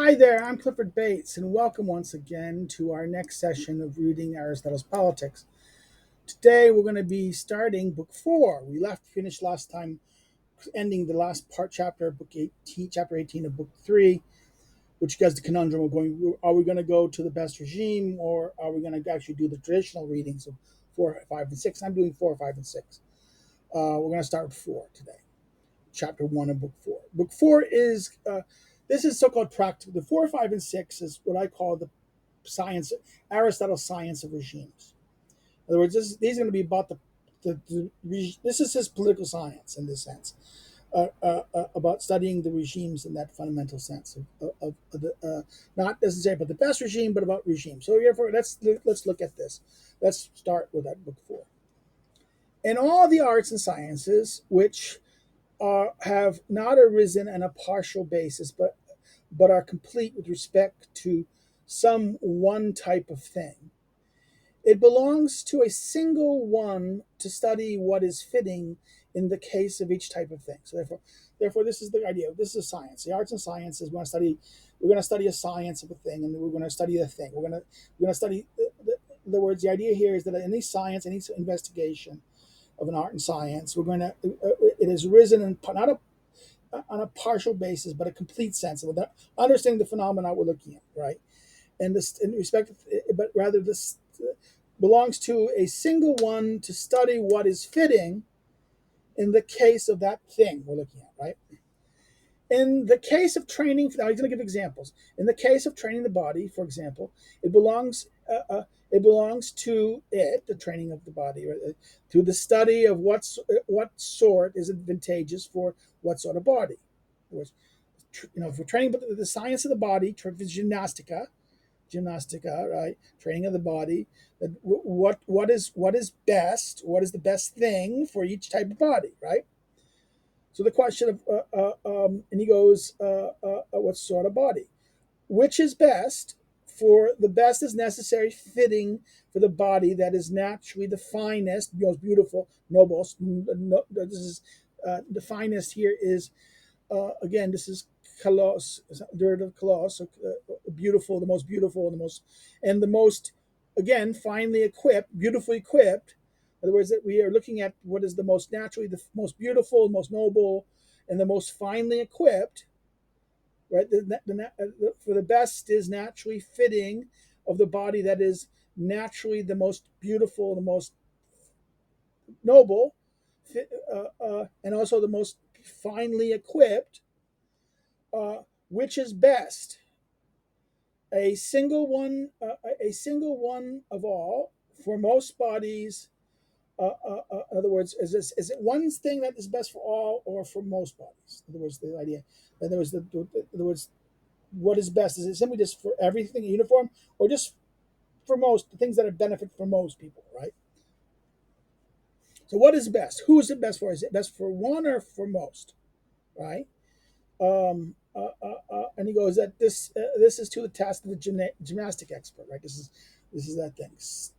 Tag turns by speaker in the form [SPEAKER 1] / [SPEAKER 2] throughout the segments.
[SPEAKER 1] Hi there, I'm Clifford Bates, and welcome once again to our next session of reading Aristotle's Politics. Today we're going to be starting Book 4. We finished last time, ending the last chapter of Book 18, Chapter 18 of Book 3, which gets the conundrum of are we going to go to the best regime, or are we going to actually do the traditional readings of 4, 5, and 6? I'm doing 4, 5, and 6. We're going to start with 4 today. Chapter 1 of Book 4. Book 4 is this is so-called practical. The 4, 5, and 6 is what I call the science, Aristotle's science of regimes. In other words, these are going to be about this is his political science in this sense, about studying the regimes in that fundamental sense of the not necessarily about the best regime, but about regime. So therefore, let's look at this. Let's start with that Book 4. In all the arts and sciences, which have not arisen on a partial basis, but are complete with respect to some one type of thing. It belongs to a single one to study what is fitting in the case of each type of thing. So therefore, this is the idea. This is science. The arts and sciences. We're going to study a science of a thing, and we're going to study the thing. We're going to study. In other words, the idea here is that any science, any investigation of an art and science, it has risen in not on a partial basis, but a complete sense of understanding the phenomena we're looking at, right? And this, in respect, but rather this belongs to a single one to study what is fitting in the case of that thing we're looking at, right? In the case of training, now he's going to give examples. In the case of training the body, for example, it belongs to the training of the body, right? To the study of what sort is advantageous for what sort of body. If we're training the science of the body, gymnastica, right? Training of the body. What is best? What is the best thing for each type of body, right? So the question of and he goes, what sort of body? Which is best? For the best is necessary fitting for the body that is naturally the finest, most beautiful, noblest. This is the finest here is again. This is kalos, derivative kalos, so, beautiful, the most beautiful, the most again finely equipped, beautifully equipped. In other words, that we are looking at what is the most naturally, the most beautiful, most noble, and the most finely equipped. Right, for the best is naturally fitting of the body that is naturally the most beautiful, the most noble, and also the most finely equipped. Which is best? A single one of all for most bodies. In other words, is it one thing that is best for all or for most bodies? In other words, the idea. In other words, what is best? Is it simply just for everything uniform, or just for most the things that are benefit for most people, right? So, what is best? Who is it best for? Is it best for one or for most, right? And he goes that this is to the task of the gymnastic expert, right? This is that thing.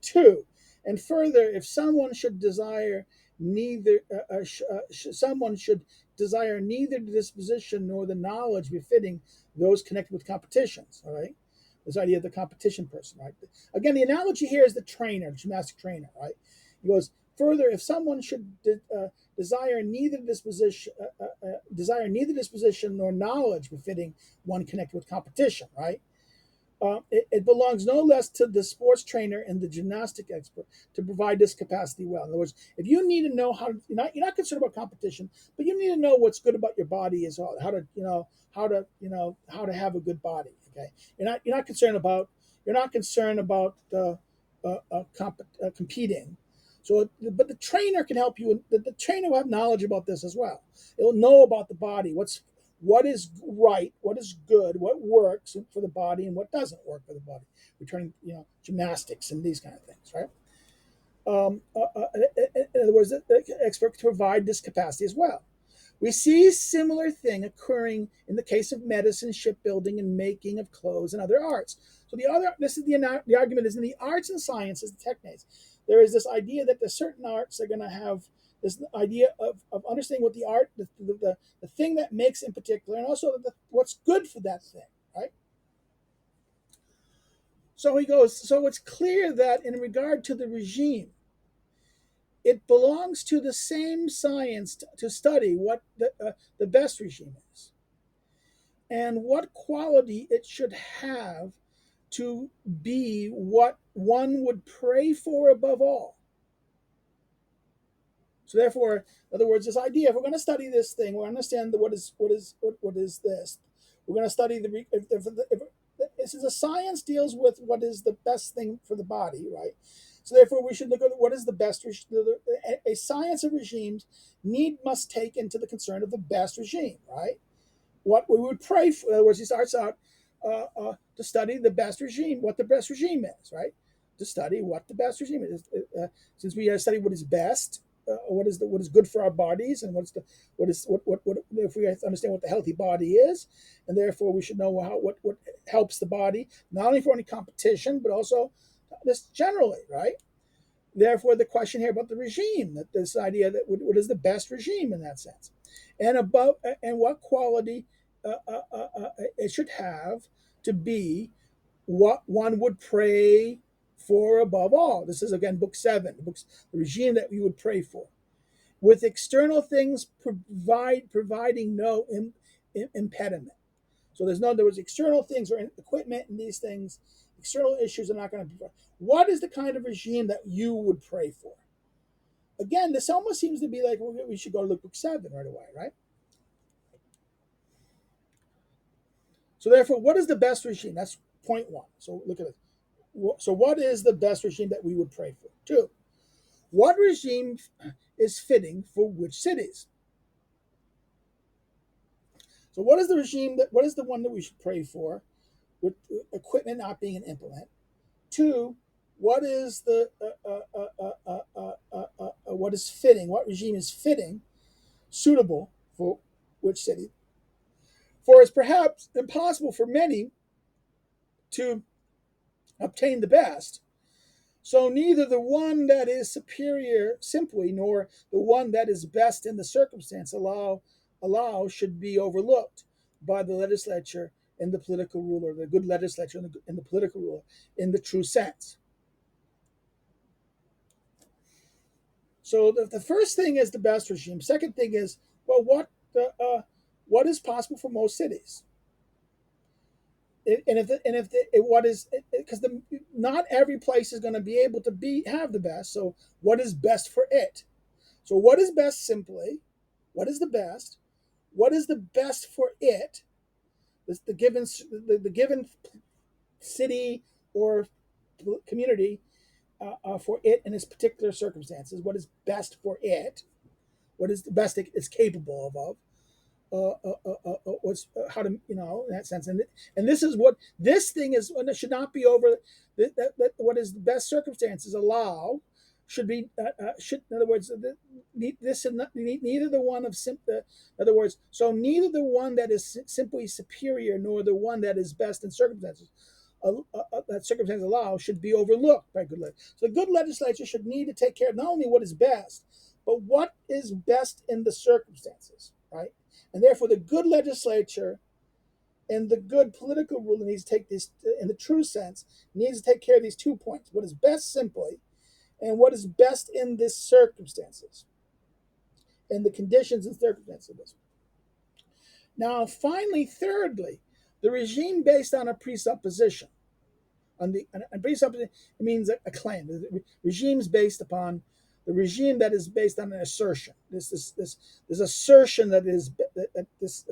[SPEAKER 1] 2, and further, if someone should desire neither, someone should desire neither the disposition nor the knowledge befitting those connected with competitions. All right, this idea of the competition person, right? Again, the analogy here is the trainer, the gymnastic trainer, right? He goes further, if someone should desire neither disposition nor knowledge befitting one connected with competition, right? It belongs no less to the sports trainer and the gymnastic expert to provide this capacity well. In other words, if you need to know you're not concerned about competition, but you need to know what's good about your body as well, how to have a good body. Okay, you're not concerned about competing. So, but the trainer can help you. The trainer will have knowledge about this as well. It'll know about the body, what is right, what is good, what works for the body, and what doesn't work for the body. Returning, gymnastics and these kind of things, right? In other words, the expert can provide this capacity as well. We see a similar thing occurring in the case of medicine, shipbuilding, and making of clothes and other arts. So the argument is in the arts and sciences, the techniques, there is this idea that the certain arts are going to have this idea of understanding what the art, the thing that makes in particular, and also what's good for that thing, right? So he goes, so it's clear that in regard to the regime, it belongs to the same science to study what the best regime is and what quality it should have to be what one would pray for above all. So therefore, in other words, this idea, if we're going to study this thing, we understand what is this. We're going to study since the science deals with what is the best thing for the body, right? So therefore, we should look at what is the best. A science of regimes must take into the concern of the best regime, right? What we would pray for. In other words, he starts out to study the best regime, what the best regime is, right? To study what the best regime is. Since we study what is best, what is good for our bodies, and what if we understand what the healthy body is, and therefore we should know what helps the body not only for any competition but also just generally, right? Therefore, the question here about the regime, that this idea that what is the best regime in that sense, and what quality it should have to be what one would pray for above all. This is again book 7, the regime that we would pray for, with external things providing no impediment. So there was external things or equipment and these things, external issues are not going to be. What is the kind of regime that you would pray for? Again, this almost seems to be like we should go to book 7 right away, right? So therefore, what is the best regime? That's point 1. So look at it. So what is the best regime that we would pray for? 2, what regime is fitting for which cities? So what is the regime what is the one that we should pray for, with equipment not being an implement? 2, what is what is fitting? What regime is fitting, suitable for which city? For it's perhaps impossible for many to obtain the best. So neither the one that is superior simply, nor the one that is best in the circumstance allow should be overlooked by the legislature and the political ruler, the good legislature and the political ruler in the true sense. So the first thing is the best regime. Second thing is, well, what is possible for most cities? What is, because not every place is going to be able to have the best. So what is best for it? So what is best simply? What is the best? What is the best for it? The given city or community for it in its particular circumstances. What is best for it? What is the best it's capable of? What's how to in that sense, and this is what this thing is. It should not be over. That what is the best circumstances allow should be should, in other words, this is not, neither the one of in other words, so neither the one that is simply superior nor the one that is best in circumstances that circumstances allow should be overlooked by good legislature. So the good legislature should need to take care of not only what is best, but what is best in the circumstances, right? And therefore, the good legislature and the good political ruler needs to take this, in the true sense, needs to take care of these 2 points: what is best simply, and what is best in this circumstances, in the conditions and circumstances of this. Now, finally, thirdly, the regime based on a presupposition. And presupposition, it means a claim. The regime's based upon the regime that is based on an assertion. This assertion that is that this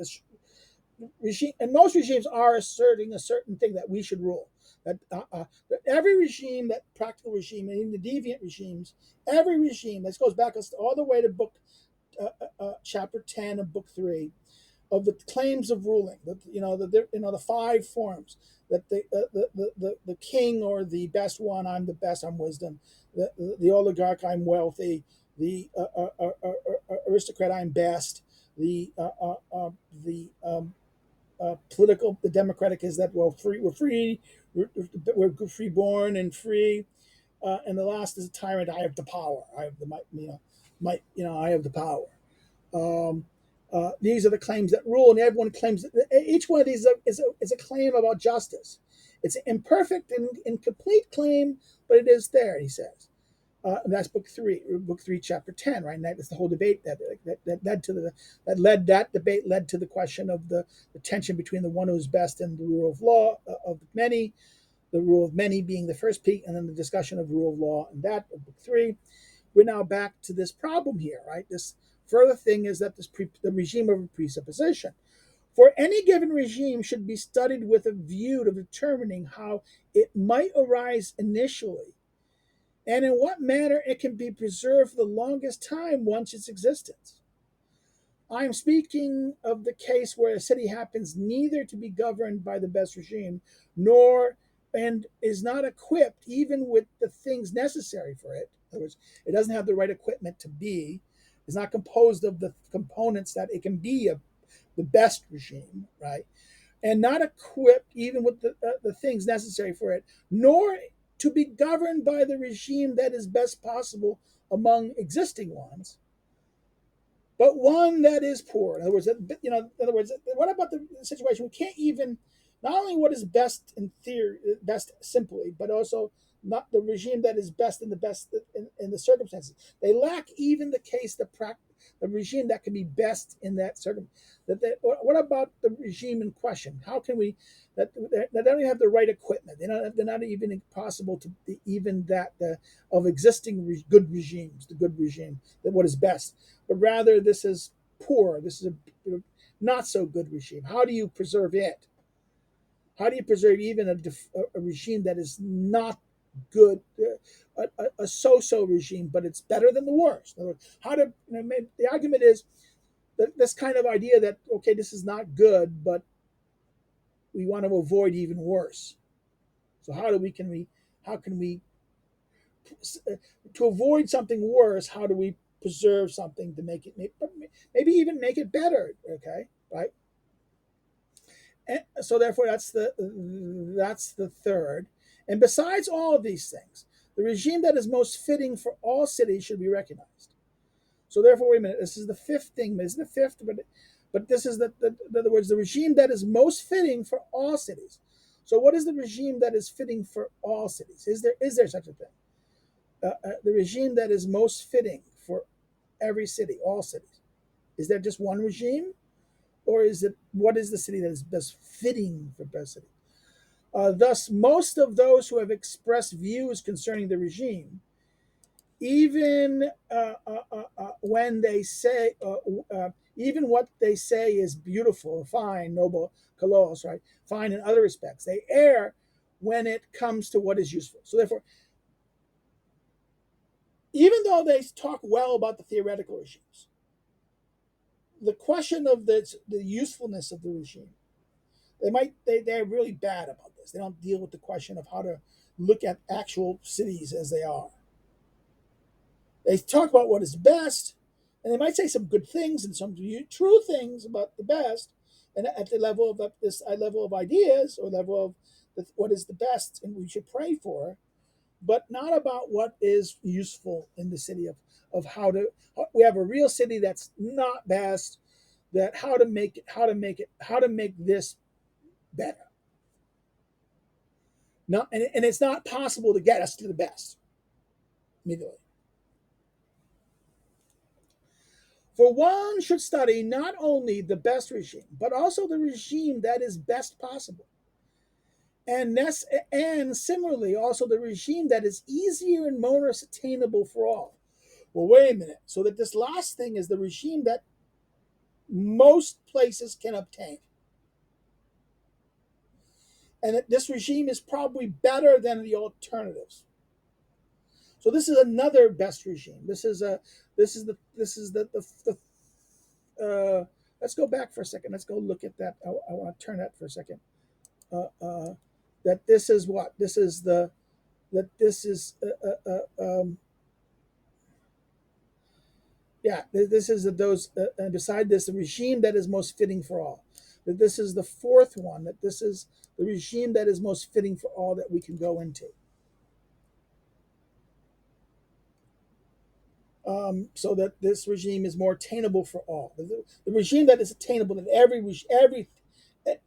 [SPEAKER 1] regime, and most regimes are asserting a certain thing that we should rule. That every regime, that practical regime, and even the deviant regimes, every regime, this goes back all the way to chapter 10 of book 3, of the claims of ruling, the 5 forms, that the king or the best one, I'm the best, I'm wisdom, the oligarch, I'm wealthy, the aristocrat, I'm best, the political, the democratic is that we're free-born and free, and the last is a tyrant. I have the power. I have the might. I have the power. These are the claims that rule, and everyone claims that each one of these is a claim about justice. It's an imperfect and incomplete claim, but it is there, he says. And that's book three, chapter 10, right? And that's the whole debate that led to that debate led to the question of the tension between the one who's best and the rule of law of many, the rule of many being the first peak, and then the discussion of rule of law and that of book three. We're now back to this problem here, right? This further thing is that the regime of a presupposition. For any given regime should be studied with a view to determining how it might arise initially and in what manner it can be preserved for the longest time once its existence. I am speaking of the case where a city happens neither to be governed by the best regime nor and is not equipped even with the things necessary for it. In other words, it doesn't have the right equipment to be, it's not composed of the components that it can be the best regime, right? And not equipped even with the things necessary for it, nor to be governed by the regime that is best possible among existing ones, but one that is poor. In other words, what about the situation? We can't even not only what is best in theory, best simply, but also not the regime that is best in the best in the circumstances. They lack even the case the regime that can be best in that what about the regime in question? How can we that they don't even have the right equipment? They're not even possible to be even that of existing good regimes, the good regime, that what is best, but rather this is poor. This is a not so good regime. How do you preserve it? How do you preserve even a regime that is not good, a so-so regime, but it's better than the worst? In other words, the argument is that this kind of idea that okay, this is not good, but we want to avoid even worse. So how can we to avoid something worse? How do we preserve something to make it maybe even make it better? Okay, right? And so therefore that's the third. And besides all of these things, the regime that is most fitting for all cities should be recognized. So therefore, wait a minute, this is the fifth thing. This is the fifth, but this is in other words, the regime that is most fitting for all cities. So what is the regime that is fitting for all cities? Is there such a thing? The regime that is most fitting for every city, all cities. Is there just one regime? Or is it what is the city that is best fitting for best city? Thus, most of those who have expressed views concerning the regime, even when they say, even what they say is beautiful, fine, noble, kalos, right, fine in other respects, they err when it comes to what is useful. So therefore, even though they talk well about the theoretical regimes, the question of the usefulness of the regime, they're really bad about this. They don't deal with the question of how to look at actual cities as they are. They talk about what is best, and they might say some good things and some true things about the best, and at the level of this level of ideas or level of what is the best and we should pray for, but not about what is useful in the city of how to. We have a real city that's not best. That how to make this better. Not and it's not possible to get us to the best immediately. For one should study not only the best regime, but also the regime that is best possible. And similarly, also the regime that is easier and more attainable for all. Well, wait a minute. So that this last thing is the regime that most places can obtain. And that this regime is probably better than the alternatives. So this is another best regime. Let's go back for a second. Let's go look at that. I want to turn that for a second. Uh, uh, that this is what this is the that this is yeah, this is those and beside this the regime that is most fitting for all. That this is the fourth one. That this is the regime that is most fitting for all that we can go into. So that this regime is more attainable for all. The regime that is attainable that every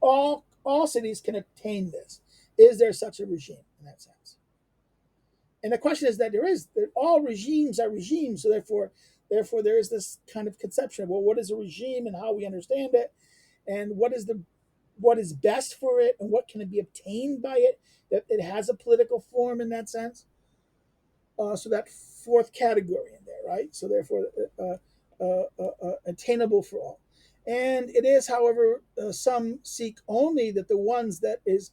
[SPEAKER 1] all cities can attain this, Is there such a regime in that sense? And the question is that that all regimes are regimes, so therefore there is this kind of conception of, well, what is a regime and how we understand it, and what is best for it, and what can it be obtained by it, that it has a political form in that sense. So that fourth category in there, right? So therefore, attainable for all. And it is, however, some seek only that the ones that is,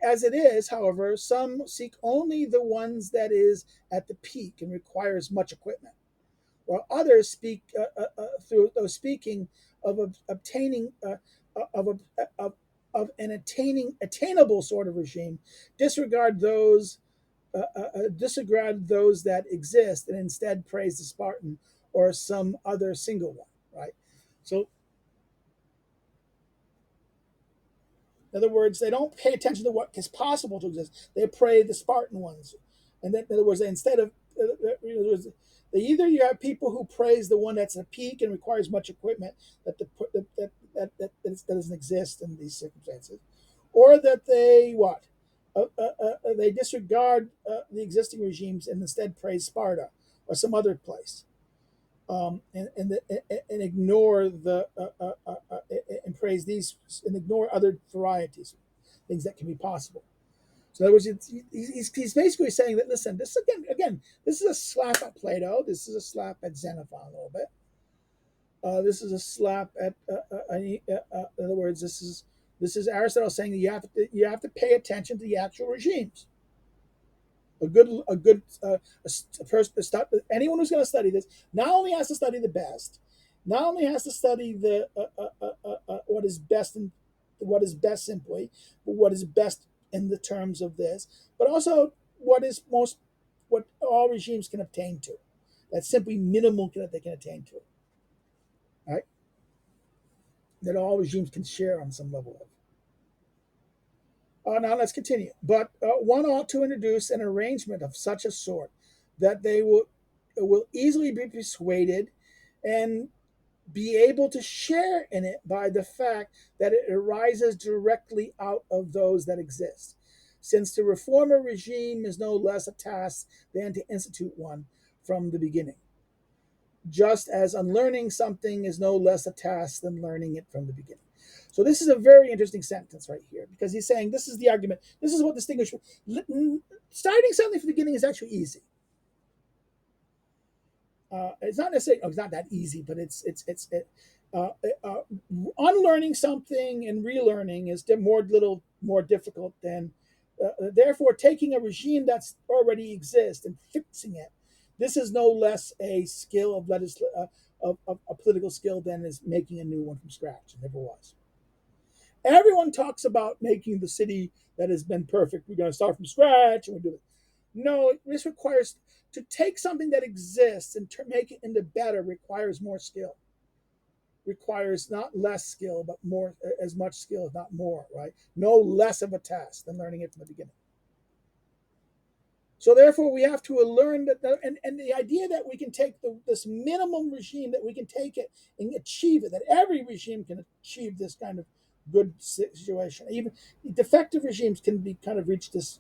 [SPEAKER 1] as it is, however, some seek only the ones that is at the peak and requires much equipment, while others speak through those speaking of obtaining of, of an attainable sort of regime, disregard those disregard those that exist and instead praise the Spartan or some other single one, right? So, in other words, they don't pay attention to what is possible to exist. They praise the Spartan ones. And then, in other words, instead of, either you have people who praise the one that's a peak and requires much equipment that doesn't exist in these circumstances, or that they what? They disregard the existing regimes and instead praise Sparta or some other place, and ignore and praise these and ignore other varieties, things that can be possible. So in other words, he's basically saying that, listen, this again, this is a slap at Plato. This is a slap at Xenophon a little bit. This is a slap at, in other words, this is Aristotle saying that you have to pay attention to the actual regimes. A person, anyone who's going to study this not only has to study the best, not only has to study the what is best and what is best simply, but what is best in the terms of this, but also what all regimes can obtain to. That's simply minimal that they can attain to. Right? That all regimes can share on some level of. Now let's continue. But one ought to introduce an arrangement of such a sort that they will easily be persuaded and be able to share in it by the fact that it arises directly out of those that exist. Since to reform a regime is no less a task than to institute one from the beginning, just as unlearning something is no less a task than learning it from the beginning. So this is a very interesting sentence right here, because he's saying this is the argument. This is what distinguishes. Starting something from the beginning is actually easy. It's not necessarily. It's not that easy, but unlearning something and relearning is more difficult than. Therefore, taking a regime that's already exists and fixing it. This is no less a skill of a political skill than is making a new one from scratch. It never was. Everyone talks about making the city that has been perfect. We're going to start from scratch and we do it. No, this requires to take something that exists and make it into better. Requires more skill. Requires not less skill, but more, as much skill, if not more. Right? No less of a task than learning it from the beginning. So therefore, we have to learn that, and the idea that we can take this minimum regime, that we can take it and achieve it, that every regime can achieve this kind of good situation. Even defective regimes can be kind of reach this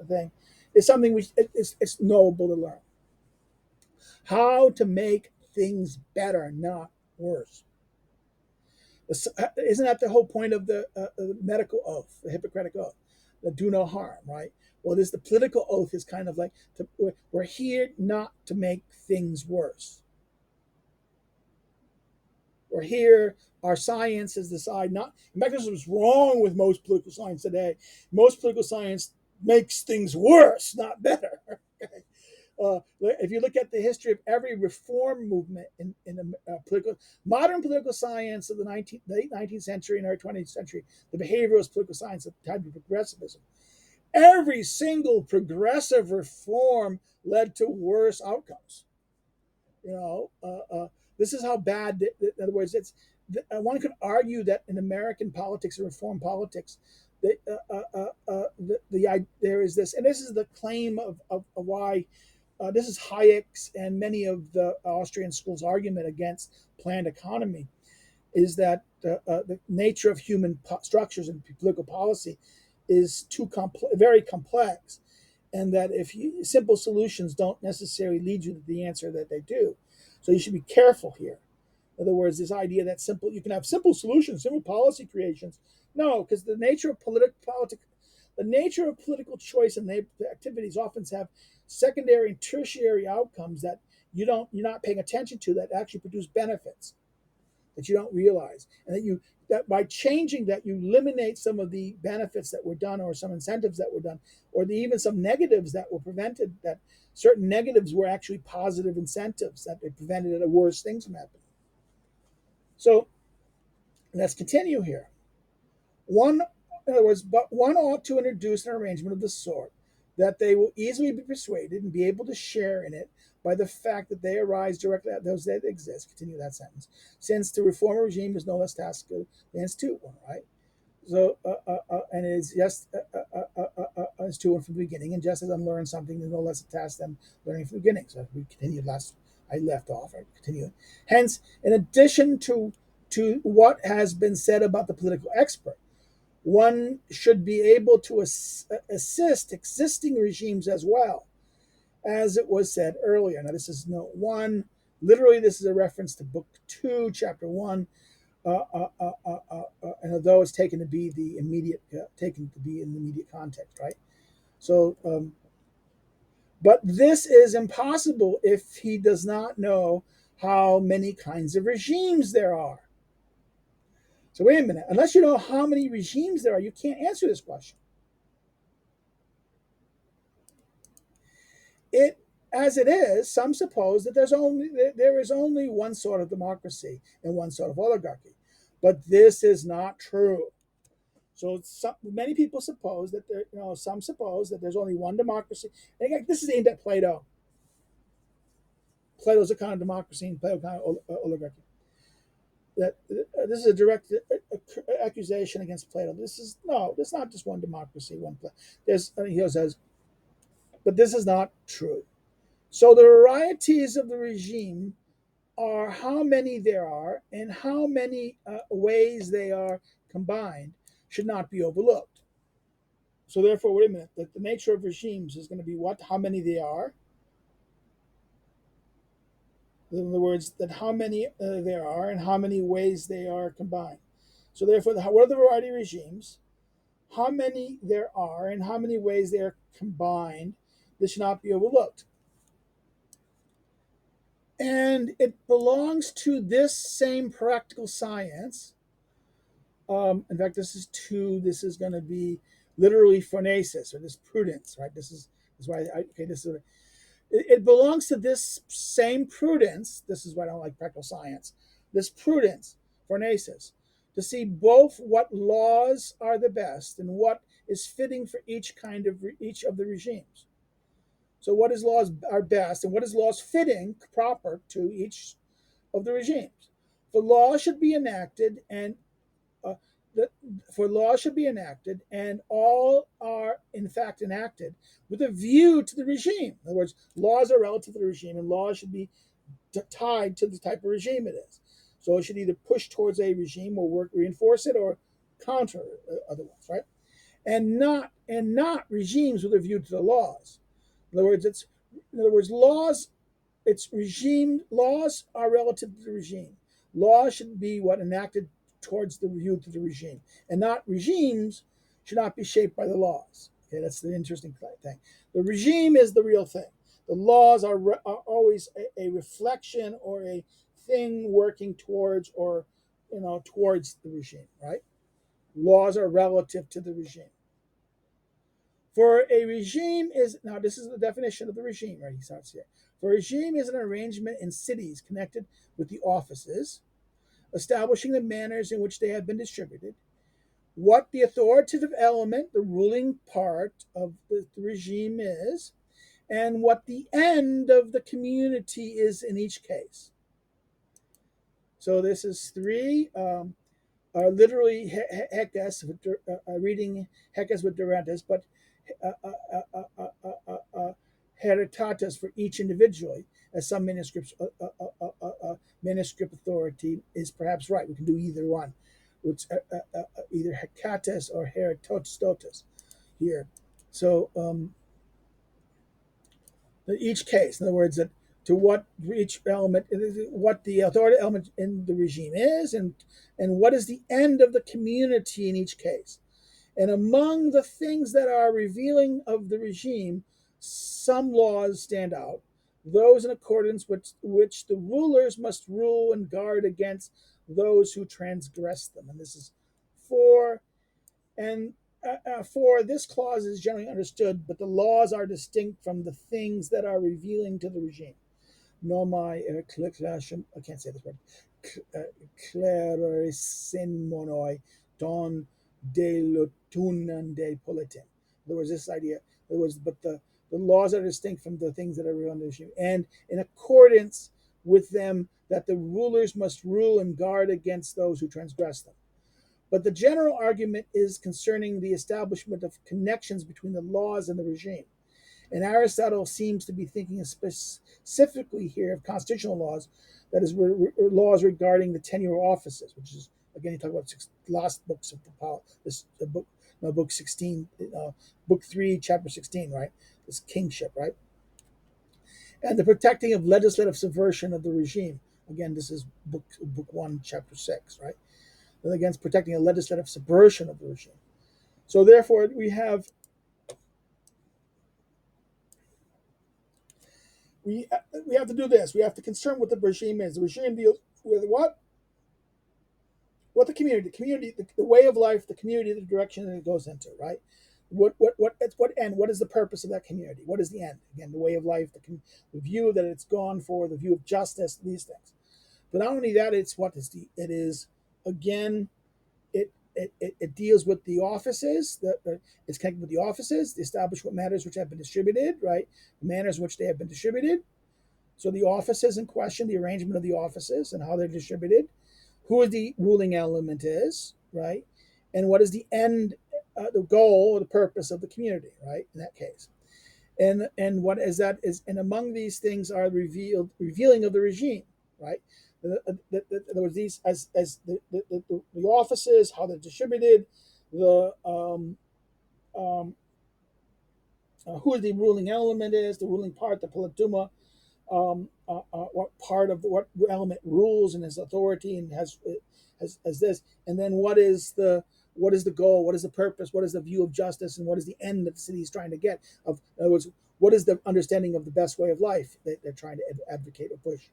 [SPEAKER 1] thing. Is something it's knowable to learn. How to make things better, not worse. Isn't that the whole point of the medical oath, the Hippocratic oath? The do no harm, right? Well, the political oath is kind of like we're here not to make things worse. We're here. Our science is decide not. In fact, this is what's wrong with most political science today. Most political science makes things worse, not better. If you look at the history of every reform movement in modern political science of the late 19th century and early 20th century, the behavioralist political science of the type of progressivism, every single progressive reform led to worse outcomes. This is how bad. In other words, one could argue that in American politics and reform politics, there is this, and this is the claim of why. This is Hayek's and many of the Austrian schools' argument against planned economy, is that the nature of human structures and political policy is very complex, and that simple solutions don't necessarily lead you to the answer that they do. So you should be careful here. In other words, this idea that you can have simple solutions, simple policy creations. No, because the nature of political choice and activities often have secondary and tertiary outcomes that you're not paying attention to, that actually produce benefits that you don't realize, and that by changing that, you eliminate some of the benefits that were done, or some incentives that were done, or even some negatives that were prevented, that certain negatives were actually positive incentives that they prevented worse things from happening. So let's continue here. In other words, but one ought to introduce an arrangement of the sort that they will easily be persuaded and be able to share in it by the fact that they arise directly out of those that exist. Continue that sentence. Since to reform a regime is no less task than institute one, right? So, and it is just institute one from the beginning, and just as unlearn something is no less a task than learning from the beginning. So we continued I left off. I continue. Hence, in addition to what has been said about the political expert, one should be able to assist existing regimes as well, as it was said earlier. Now, this is note 1. Literally, this is a reference to book 2, chapter 1. And although it's taken to be in the immediate context, right? So, but this is impossible if he does not know how many kinds of regimes there are. So wait a minute. Unless you know how many regimes there are, you can't answer this question. As it is, some suppose that there is only one sort of democracy and one sort of oligarchy, but this is not true. So many people suppose that some suppose that there's only one democracy. And again, this is aimed at Plato. Plato's a kind of democracy and Plato kind of oligarchy. That this is a direct accusation against Plato. This not just one democracy, one Plato. He says, but this is not true. So the varieties of the regime are how many there are and how many ways they are combined should not be overlooked. So therefore, wait a minute, that the nature of regimes is going to be what? How many they are. In other words, that how many there are and how many ways they are combined. So therefore, what are the variety of regimes? How many there are and how many ways they are combined, this should not be overlooked. And it belongs to this same practical science. In fact, this is going to be literally phronesis, or this prudence, right? This is why it belongs to this same prudence. This is why I don't like practical science. This prudence, phronesis, to see both what laws are the best and what is fitting for each of the regimes. So what is laws are best and what is laws fitting proper to each of the regimes. For laws should be enacted and all are in fact enacted with a view to the regime. In other words, laws are relative to the regime, and laws should be tied to the type of regime it is. So it should either push towards a regime or reinforce it, or counter other ones, right? And not regimes with a view to the laws. In other words, laws are relative to the regime. Laws should be what enacted towards the view to the regime, and not regimes should not be shaped by the laws. Okay, that's the interesting thing. The regime is the real thing. The laws are always a reflection or a thing working towards towards the regime, right? Laws are relative to the regime. For a regime this is the definition of the regime, right? He starts here. For a regime is an arrangement in cities connected with the offices, establishing the manners in which they have been distributed, what the authoritative element, the ruling part of the regime is, and what the end of the community is in each case. So this is 3. Literally Heckus, reading Heckus with Durantis, but heritatis for each individually, as some manuscripts manuscript authority is perhaps right. We can do either one. It's either Hectatus or Heritostotus. here. So each case, in other words, that to what each element, what the authority element in the regime is, and what is the end of the community in each case. And among the things that are revealing of the regime, some laws stand out, those in accordance with which the rulers must rule and guard against those who transgress them. And this is four. And for this clause is generally understood, but the laws are distinct from the things that are revealing to the regime. Nomai, I can't say this word, clarisinmonoi don de lotunan de politin. There was this idea. But the laws are distinct from the things that are revealing to the regime, and in accordance with them, that the rulers must rule and guard against those who transgress them. But the general argument is concerning the establishment of connections between the laws and the regime. And Aristotle seems to be thinking specifically here of constitutional laws, that is, laws regarding the tenure of offices, which is, again, you talk about last books of the book 16, book 3, chapter 16, right? This kingship, right? And the protecting of legislative subversion of the regime. Again, this is book 1, chapter 6, right? Against protecting a legislative subversion of the regime. So therefore, we have to do this. We have to concern what the regime is. The regime deals with what? What the community, the way of life, the community, the direction that it goes into, right? What end? What is the purpose of that community? What is the end? Again, the way of life, the view that it's gone for, the view of justice, these things. But not only that, it's what is it is again. It deals with the offices. It's connected with the offices, the establishment matters which have been distributed, right? The manners in which they have been distributed. So the offices in question, the arrangement of the offices and how they're distributed, who the ruling element is, right? And what is the end, the goal or the purpose of the community, right? In that case. And what is that is, and among these things are revealing of the regime, right? There was these as the offices, how they're distributed, the who the ruling element is, the ruling part, the polituma, what part of what element rules and has authority and has this, and then what is the goal, what is the purpose, what is the view of justice, and what is the end that the city is trying to get. In other words, what is the understanding of the best way of life that they're trying to advocate or push.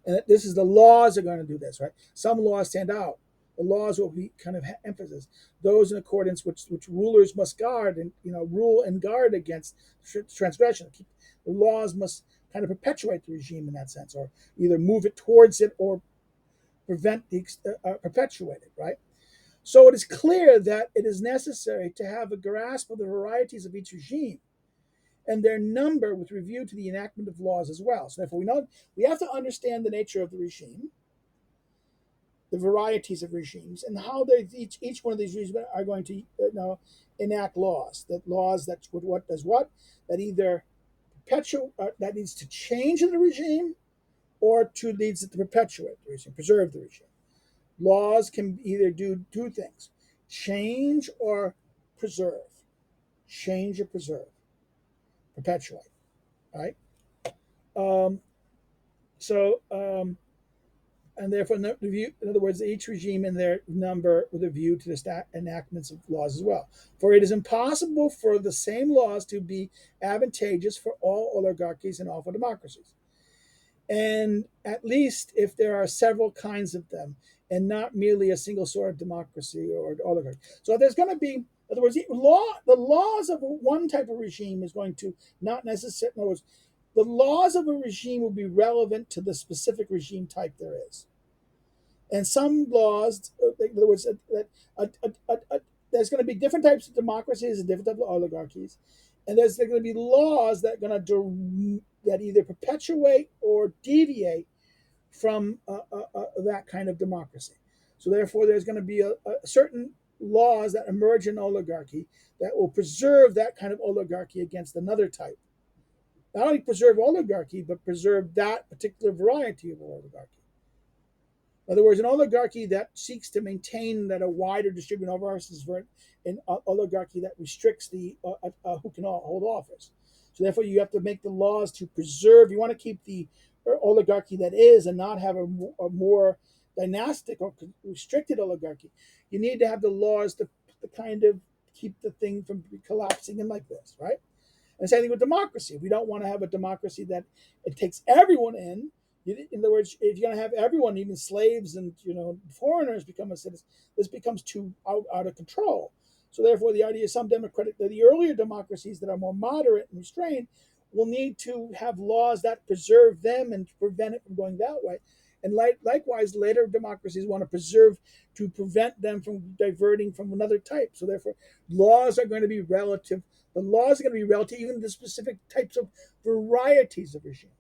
[SPEAKER 1] And this is the laws are going to do this, right? Some laws stand out. The laws will be kind of emphasis. Those in accordance which rulers must guard and rule and guard against transgression. The laws must kind of perpetuate the regime in that sense, or either move it towards it or prevent the perpetuate it, right? So it is clear that it is necessary to have a grasp of the varieties of each regime and their number with review to the enactment of laws as well. So therefore, we have to understand the nature of the regime, the varieties of regimes, and how each one of these regimes are going to enact laws. That laws that what does what, that either that needs to change the regime, or needs to perpetuate the regime, preserve the regime. Laws can either do two things: change or preserve. Change or preserve. Perpetuate. Right. Um, and therefore, in other words, each regime and their number with a view to the enactments of laws as well. For it is impossible for the same laws to be advantageous for all oligarchies and all for democracies. And at least if there are several kinds of them, and not merely a single sort of democracy or oligarchy. So there's going to be, in other words, the laws of one type of regime is going to not necessarily, in other words, the laws of a regime will be relevant to the specific regime type there is. And some laws, in other words, there's going to be different types of democracies and different types of oligarchies. And there's going to be laws that are going to that either perpetuate or deviate from that kind of democracy. So therefore, there's going to be a certain laws that emerge in oligarchy that will preserve that kind of oligarchy against another type. Not only preserve oligarchy, but preserve that particular variety of oligarchy. In other words, an oligarchy that seeks to maintain that a wider distribution of office is an oligarchy that restricts the who can hold office. So therefore, you have to make the laws to preserve. You want to keep the oligarchy that is, and not have a more dynastic or restricted oligarchy. You need to have the laws to kind of keep the thing from collapsing in like this, right? And same thing with democracy. We don't want to have a democracy that it takes everyone in. In other words, if you're going to have everyone, even slaves and foreigners, become a citizen, this becomes too out of control. So therefore, the idea is the earlier democracies that are more moderate and restrained will need to have laws that preserve them and prevent it from going that way. And likewise, later democracies want to preserve to prevent them from diverting from another type. So therefore, laws are going to be relative. The laws are going to be relative even to the specific types of varieties of regimes.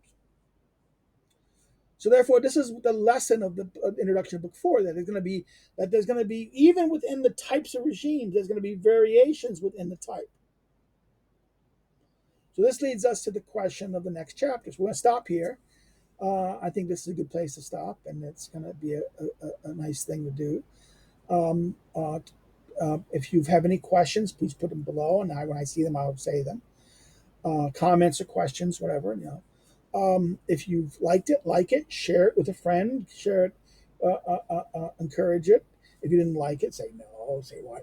[SPEAKER 1] So therefore, this is the lesson of the introduction of book 4, that there's going to be even within the types of regimes, there's going to be variations within the type. So this leads us to the question of the next chapters. We're going to stop here. I think this is a good place to stop, and it's going to be a nice thing to do. If you have any questions, please put them below, and when I see them, I'll say them. Comments or questions, whatever. If you've liked it, like it, share it with a friend, share it, encourage it. If you didn't like it, say no, say why,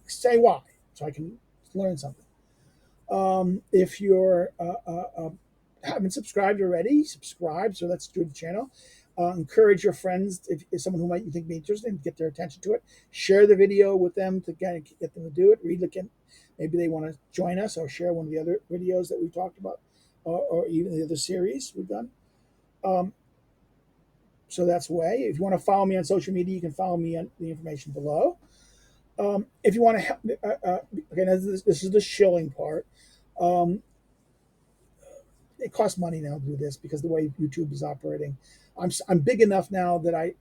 [SPEAKER 1] say why, so I can learn something. If you're haven't subscribed already, subscribe. So that's through the channel. Encourage your friends, if someone who you think be interested, and get their attention to it. Share the video with them to get them to do it. Maybe they want to join us or share one of the other videos that we talked about, or even the other series we've done. So that's a way. If you want to follow me on social media, you can follow me on the information below. If you want to help, okay, now this is the shilling part. It costs money now to do this because the way YouTube is operating. I'm big enough now that I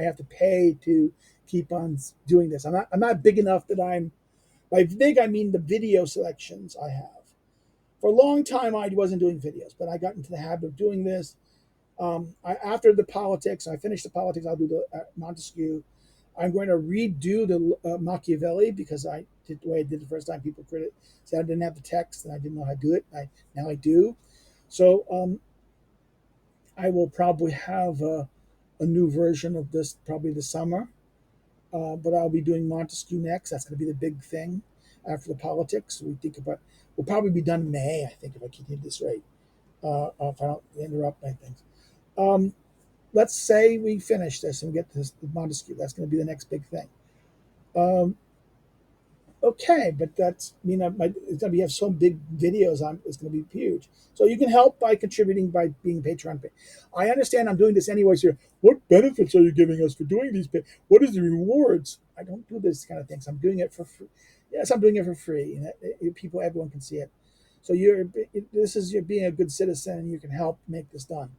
[SPEAKER 1] have to pay to keep on doing this. I'm not big enough that by big I mean the video selections I have. For a long time I wasn't doing videos, but I got into the habit of doing this. After the politics, I finished the politics. I'll do the Montesquieu. I'm going to redo the Machiavelli because I did the way I did the first time. People said I didn't have the text and I didn't know how to do it. Now I do. So I will probably have a new version of this probably this summer. But I'll be doing Montesquieu next. That's going to be the big thing after the politics. We'll probably be done in May, I think, if I continue this rate. If I don't interrupt my things. Let's say we finish this and get this Montesquieu. That's going to be the next big thing. Okay, but it's going to have some big videos on. It's going to be huge. So you can help by contributing by being Patreon. I understand I'm doing this anyways here. What benefits are you giving us for doing these? What is the rewards? I don't do this kind of things. I'm doing it for free. Yes, I'm doing it for free, and everyone can see it. So you're being a good citizen, and you can help make this done.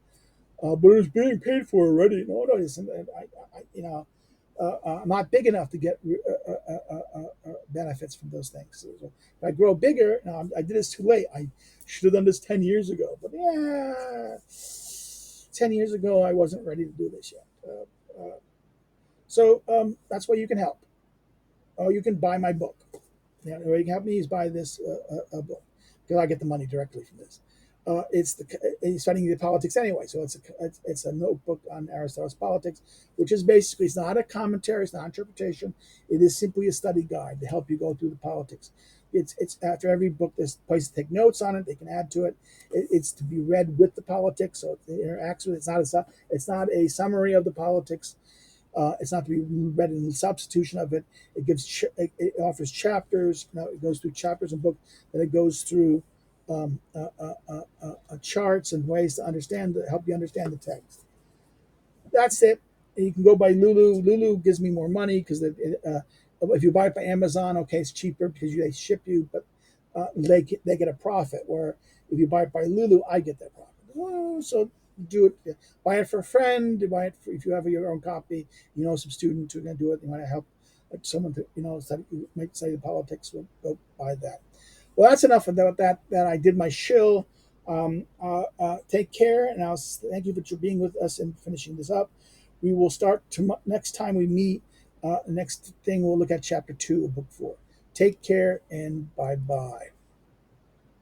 [SPEAKER 1] But it's being paid for already. No, it isn't. I'm not big enough to get benefits from those things. So if I grow bigger, I did this too late. I should have done this 10 years ago. But 10 years ago, I wasn't ready to do this yet. So that's why you can help. Oh, you can buy my book. The way you can help me is buy this book because I get the money directly from this. It's studying the politics anyway, so it's a notebook on Aristotle's politics, which is basically, it's not a commentary, it's not interpretation. It is simply a study guide to help you go through the politics. It's after every book, there's a place to take notes on it. They can add to it. It's to be read with the politics, so it interacts with it. It's not a summary of the politics. It's not to be read in substitution of it. It offers chapters. It goes through chapters and books. Then it goes through charts and ways to help you understand the text. That's it. You can go by Lulu. Lulu gives me more money because if you buy it by Amazon, okay, it's cheaper because they ship you, but they get a profit. Where if you buy it by Lulu, I get that profit. So do it. Buy it for a friend. Buy it if you have your own copy. Some student who are going to do it. You want to help someone to might study the politics. Will go buy that. Well, that's enough about that. I did my shill. Take care, and I'll thank you for being with us and finishing this up. We will start next time we meet. Next thing we'll look at chapter 2 of book 4. Take care and bye bye.